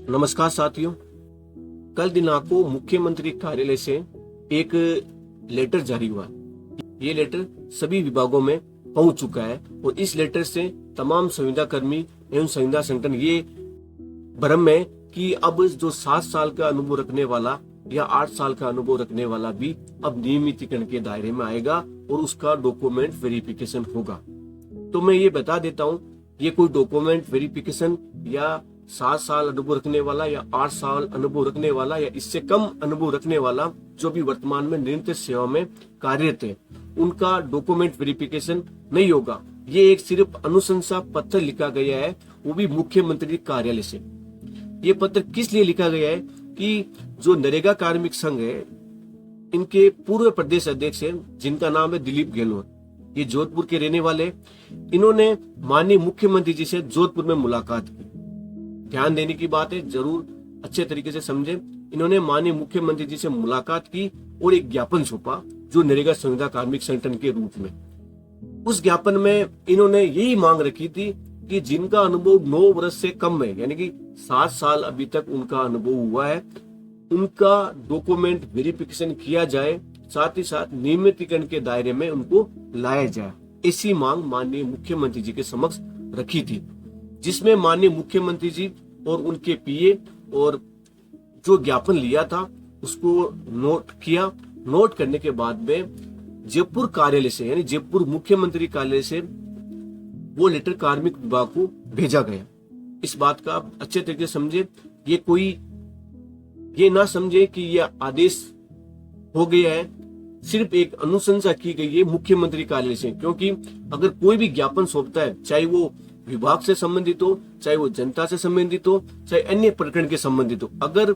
नमस्कार साथियों। कल दिनांक को मुख्यमंत्री कार्यालय से एक लेटर जारी हुआ। ये लेटर सभी विभागों में पहुंच चुका है और इस लेटर से तमाम संविदा कर्मी एवं संविदा संगठन ये भ्रम में कि अब जो 7 साल का अनुभव रखने वाला या 8 साल का अनुभव रखने वाला भी अब नियमितीकरण के दायरे में आएगा और उसका डॉक्यूमेंट वेरिफिकेशन होगा। तो मैं ये बता देता हूँ, ये कोई डॉक्यूमेंट वेरिफिकेशन या 7 साल अनुभव रखने वाला या 8 साल अनुभव रखने वाला या इससे कम अनुभव रखने वाला जो भी वर्तमान में निरंतर सेवा में कार्यरत है, उनका डॉक्यूमेंट वेरिफिकेशन नहीं होगा। ये एक सिर्फ अनुशंसा पत्र लिखा गया है, वो भी मुख्यमंत्री कार्यालय से। ये पत्र किस लिए लिखा गया है कि जो नरेगा कार्मिक संघ है, इनके पूर्व प्रदेश अध्यक्ष हैं जिनका नाम है दिलीप गहलोत, ये जोधपुर के रहने वाले। इन्होंने माननीय मुख्यमंत्री जी से जोधपुर में मुलाकात की। ध्यान देने की बात है, जरूर अच्छे तरीके से समझे। इन्होंने माननीय मुख्यमंत्री जी से मुलाकात की और एक ज्ञापन सौंपा जो नरेगा संविदा कार्मिक संगठन के रूप में। उस ज्ञापन में इन्होंने यही मांग रखी थी कि जिनका अनुभव 9 वर्ष से कम है, यानी कि 7 साल अभी तक उनका अनुभव हुआ है, उनका डॉक्यूमेंट वेरिफिकेशन किया जाए, साथ ही साथ नियमितीकरण के दायरे में उनको लाया जाए। ऐसी मांग माननीय मुख्यमंत्री जी के समक्ष रखी थी, जिसमें माननीय मुख्यमंत्री जी और उनके पीए और जो ज्ञापन लिया था उसको नोट किया। नोट करने के बाद में जयपुर कार्यालय से, यानी जयपुर मुख्यमंत्री कार्यालय से वो लेटर कार्मिक विभाग को भेजा गया। इस बात का आप अच्छे तरीके से समझे, ये ना समझे कि ये आदेश हो गया है, सिर्फ एक अनुशंसा की गई है मुख्यमंत्री कार्यालय से। क्योंकि अगर कोई भी ज्ञापन सौंपता है, चाहे वो विभाग से संबंधित हो, चाहे वो जनता से संबंधित हो, चाहे अन्य प्रकरण के संबंधित हो, अगर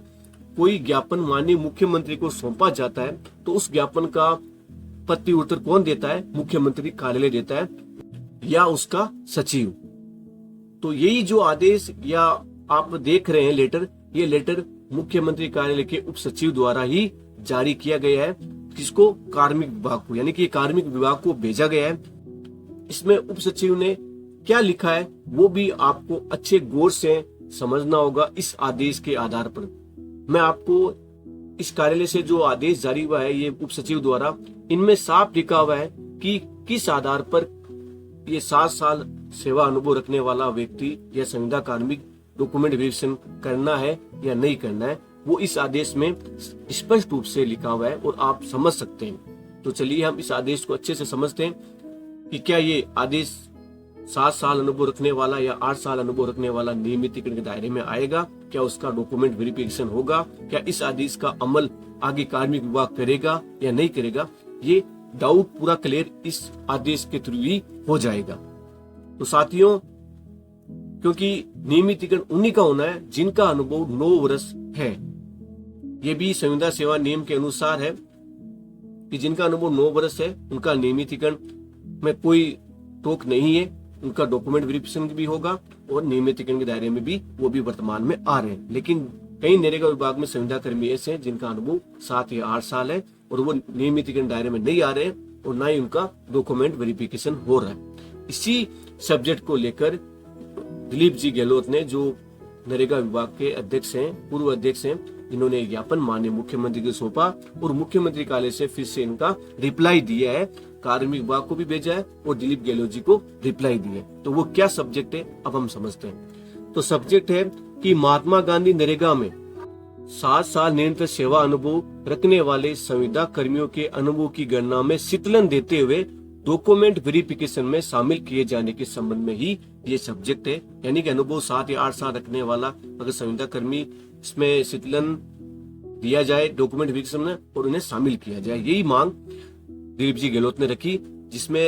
कोई ज्ञापन माननीय मुख्यमंत्री को सौंपा जाता है तो उस ज्ञापन का प्रति उत्तर कौन देता है? मुख्यमंत्री कार्यालय देता है या उसका सचिव। तो यही जो आदेश या आप देख रहे हैं लेटर, ये लेटर मुख्यमंत्री कार्यालय के उप सचिव द्वारा ही जारी किया गया है। किसको? कार्मिक विभाग को, यानी कि कार्मिक विभाग को भेजा गया है। इसमें उप सचिव ने क्या लिखा है वो भी आपको अच्छे गौर से समझना होगा। इस आदेश के आधार पर मैं आपको इस कार्यालय से जो आदेश जारी हुआ है ये उप सचिव द्वारा, इनमें साफ लिखा हुआ है कि किस आधार पर ये 7 साल सेवा अनुभव रखने वाला व्यक्ति या संविदा कार्मिक डॉक्यूमेंट वेरिफिकेशन करना है या नहीं करना है, वो इस आदेश में स्पष्ट रूप से लिखा हुआ है और आप समझ सकते हैं। तो चलिए हम इस आदेश को अच्छे से समझते हैं कि क्या ये आदेश 7 साल अनुभव रखने वाला या 8 साल अनुभव रखने वाला नियमितीकरण के दायरे में आएगा, क्या उसका डॉक्यूमेंट वेरिफिकेशन होगा, क्या इस आदेश का अमल आगे कार्मिक विभाग करेगा या नहीं करेगा। ये डाउट पूरा क्लियर इस आदेश के थ्रू ही हो जाएगा। तो साथियों, क्योंकि नियमितीकरण उन्हीं का होना है जिनका अनुभव 9 वर्ष है। ये भी संविदा सेवा नियम के अनुसार है कि जिनका अनुभव 9 वर्ष है उनका नियमितीकरण में कोई टोक नहीं है, उनका डॉक्यूमेंट वेरिफिकेशन भी होगा और नियमितीकरण के दायरे में भी वो भी वर्तमान में आ रहे हैं। लेकिन कई नरेगा विभाग में संविदा कर्मी ऐसे हैं जिनका अनुभव 7 या 8 साल है और वो नियमितीकरण दायरे में नहीं आ रहे हैं और ना ही उनका डॉक्यूमेंट वेरिफिकेशन हो रहा है। इसी सब्जेक्ट को लेकर दिलीप जी गहलोत ने, जो नरेगा विभाग के अध्यक्ष हैं, पूर्व अध्यक्ष हैं, इन्होंने ज्ञापन माननीय मुख्यमंत्री को सौंपा और मुख्यमंत्री कार्यालय से फिर से इनका रिप्लाई दिया है। कार्मिक विभाग को भी भेजा है और दिलीप गहलोत जी को रिप्लाई दिया है। तो वो क्या सब्जेक्ट है अब हम समझते हैं। तो सब्जेक्ट है कि महात्मा गांधी नरेगा में 7 साल निरंतर सेवा अनुभव रखने वाले संविदा कर्मियों के अनुभव की गणना में शीतलन देते हुए डॉक्यूमेंट वेरिफिकेशन में शामिल किए जाने के संबंध में ही ये सब्जेक्ट है। यानी कि अनुभव 7 या 8 साल रखने वाला अगर संविदा कर्मी इसमें शीतलन दिया जाए डॉक्यूमेंट वेरिफिकेशन में और उन्हें शामिल किया जाए, यही मांग दिलीप जी गहलोत ने रखी, जिसमें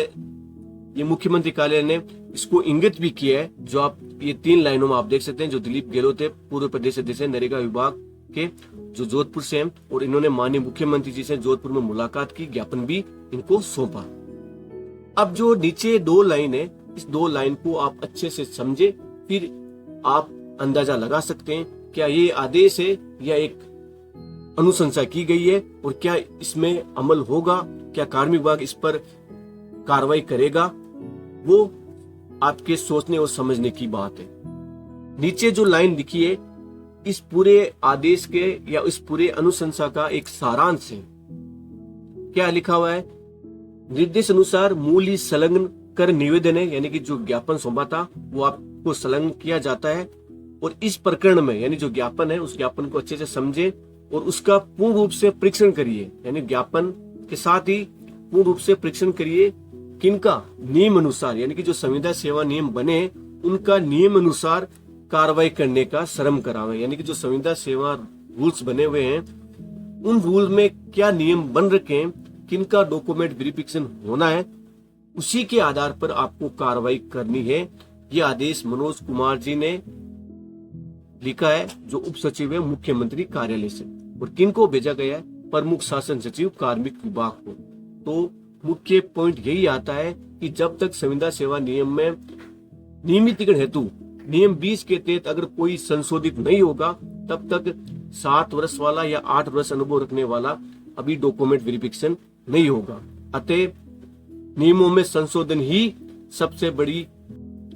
ये मुख्यमंत्री कार्यालय ने इसको इंगित भी किया है। जो आप ये 3 लाइनों में आप देख सकते हैं। जो दिलीप गहलोत है, पूर्व प्रदेश अध्यक्ष नरेगा विभाग के, जो जोधपुर से हैं, और इन्होंने माननीय मुख्यमंत्री जी से जोधपुर में मुलाकात की, ज्ञापन भी इनको सौंपा। अब जो नीचे 2 लाइन है, इस 2 लाइन को आप अच्छे से समझे, फिर आप अंदाजा लगा सकते हैं क्या ये आदेश है या एक अनुशंसा की गई है और क्या इसमें अमल होगा, क्या कार्मिक विभाग इस पर कार्रवाई करेगा। वो आपके सोचने और समझने की बात है। नीचे जो लाइन लिखी है इस पूरे आदेश के या इस पूरे अनुशंसा का एक सारांश है। क्या लिखा हुआ है? निर्देश अनुसार मूल्य संलग्न कर निवेदन है, यानी कि जो ज्ञापन सौंपा था वो आपको संलग्न किया जाता है, और इस प्रकरण में यानी जो ज्ञापन है उस ज्ञापन को अच्छे से समझे और उसका पूर्ण रूप से परीक्षण करिए, यानी ज्ञापन के साथ ही पूर्ण रूप से परीक्षण करिए किनका नियम अनुसार, यानी कि जो संविदा सेवा नियम बने उनका नियम अनुसार कार्रवाई करने का श्रम करावे, यानी कि जो संविदा सेवा रूल्स बने हुए हैं उन रूल में क्या नियम बन रखे हैं, किनका डॉक्यूमेंट वेरिफिकेशन होना है, उसी के आधार पर आपको कार्रवाई करनी है। यह आदेश मनोज कुमार जी ने लिखा है, जो उप सचिव है मुख्यमंत्री कार्यालय से, और किनको भेजा गया है? प्रमुख शासन सचिव कार्मिक विभाग को। तो मुख्य पॉइंट यही आता है कि जब तक संविदा सेवा नियम में नियमितीकरण हेतु नियम 20 के तहत अगर कोई संशोधित नहीं होगा, तब तक 7 वर्ष वाला या 8 वर्ष अनुभव रखने वाला अभी डॉक्यूमेंट वेरिफिकेशन नहीं होगा। अतः नियमों में संशोधन ही सबसे बड़ी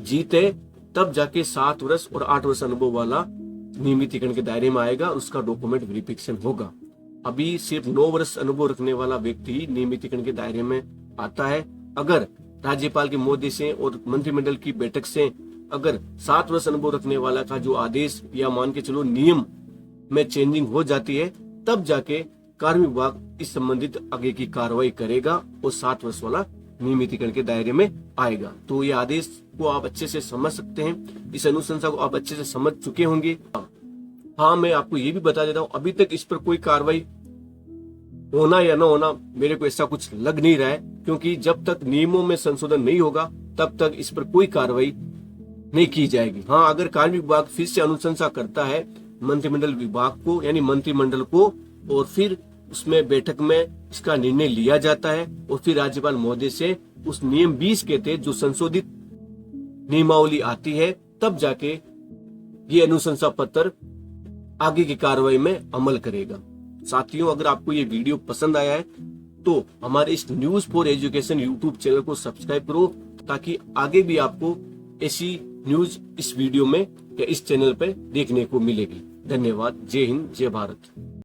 जीत है, तब जाके 7 वर्ष और 8 वर्ष अनुभव वाला नियमितीकरण के दायरे में आएगा, उसका डॉक्यूमेंट वेरिफिकेशन होगा। अभी सिर्फ 9 वर्ष अनुभव रखने वाला व्यक्ति ही नियमितीकरण के दायरे में आता है। अगर राज्यपाल के महोदय से और मंत्रिमंडल की बैठक से अगर 7 वर्ष अनुभव रखने वाला का जो आदेश या मान के चलो नियम में चेंजिंग हो जाती है, तब जाके कार्मिक विभाग इस संबंधित आगे की कार्रवाई करेगा और 7 वर्ष वाला नियमितीकरण के दायरे में आएगा। तो ये आदेश को आप अच्छे से समझ सकते हैं, इस अनुशंसा को आप अच्छे से समझ चुके होंगे। हाँ, मैं आपको ये भी बता देता हूँ, अभी तक इस पर कोई कार्रवाई होना या न होना मेरे को ऐसा कुछ लग नहीं रहा है, क्योंकि जब तक नियमों में संशोधन नहीं होगा तब तक इस पर कोई कार्रवाई नहीं की जाएगी। हाँ, अगर कार्मिक विभाग फिर से अनुशंसा करता है मंत्रिमंडल विभाग को यानी मंत्रिमंडल को, और फिर उसमें बैठक में इसका निर्णय लिया जाता है और फिर राज्यपाल महोदय से उस नियम 20 के तहत जो संशोधित नियमावली आती है, तब जाके ये अनुशंसा पत्र आगे की कार्रवाई में अमल करेगा। साथियों, अगर आपको ये वीडियो पसंद आया है तो हमारे इस news for education YouTube channel को सब्सक्राइब करो, ताकि आगे भी आपको ऐसी न्यूज इस वीडियो में या इस चैनल पर देखने को मिलेगी। धन्यवाद। जय हिंद, जय भारत।